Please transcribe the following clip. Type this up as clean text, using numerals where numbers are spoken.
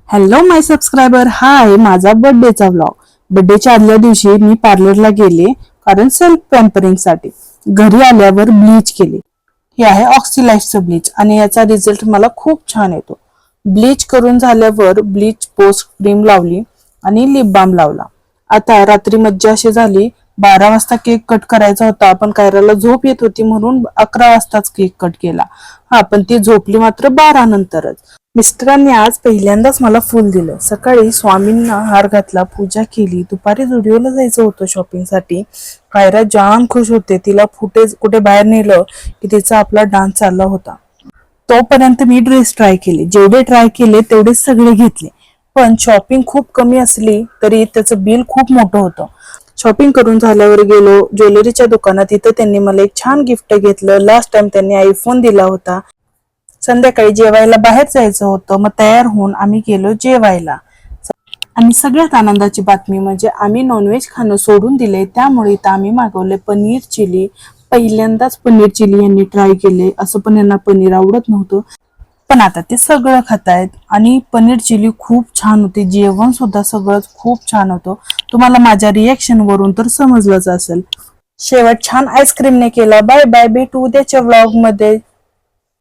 Hello माय subscriber, हा आहे माझा बर्थडेचा व्लॉग। बर्थडेच्या आदल्या दिवशी मी पार्लरला गेले कारण सेल्फ पॅम्परिंग साठी। घरी आल्यावर ब्लीच केले। हे आहे ऑक्सिलाइफचं ब्लीच आणि याचा रिझल्ट मला खूप छान येतो। ब्लीच करून झाल्यावर ब्लीच पोस्ट क्रीम लावली आणि लिप बाम लावला। आता रात्री मज्जा अशी झाली, 12 वाजता केक कट करायचा होता, पण कायराला झोप येत होती म्हणून 11 वाजताच केक कट केला। हा, पण ती झोपली मात्र 12 नंतरच। मिस्टरांनी आज पहिल्यांदाच मला फुल दिलं। सकाळी स्वामींना हार घातला, पूजा केली। दुपारी जुडिओला जायचं होतं शॉपिंगसाठी। कायरा जाम खुश होते, तिला कुठे बाहेर नेलं की तिचा आपला डान्स चालला होता। तोपर्यंत मी ड्रेस ट्राय केले, जेवढे ट्राय केले तेवढे सगळे घेतले। पण शॉपिंग खूप कमी असली तरी त्याचं बिल खूप मोठं होतं। शॉपिंग करून झाल्यावर गेलो ज्वेलरीच्या दुकानात, तिथं त्यांनी मला एक छान गिफ्ट घेतलं। लास्ट टाइम त्यांनी आयफोन दिला होता। संध्याकाळी जेवायला बाहेर जायचं होतं, मग तयार होऊन आम्ही गेलो जेवायला। आणि सगळ्यात आनंदाची बातमी म्हणजे आम्ही नॉनव्हेज खाणं सोडून दिले, त्यामुळे इथं आम्ही मागवले पनीर चिली। पहिल्यांदाच पनीर चिली यांनी ट्राय केले, असं पण यांना पनीर आवडत नव्हतं, पण आता ते सगळं खातायत। आणि पनीर चिली खूप छान होती, जेवण सुद्धा सगळंच खूप छान होतं। तुम्हाला माझ्या रिएक्शन वरून तर समजलंच असेल। शेवट छान आईस्क्रीमने केला। बाय बाय, भेटू उद्याच्या व्लॉग मध्ये।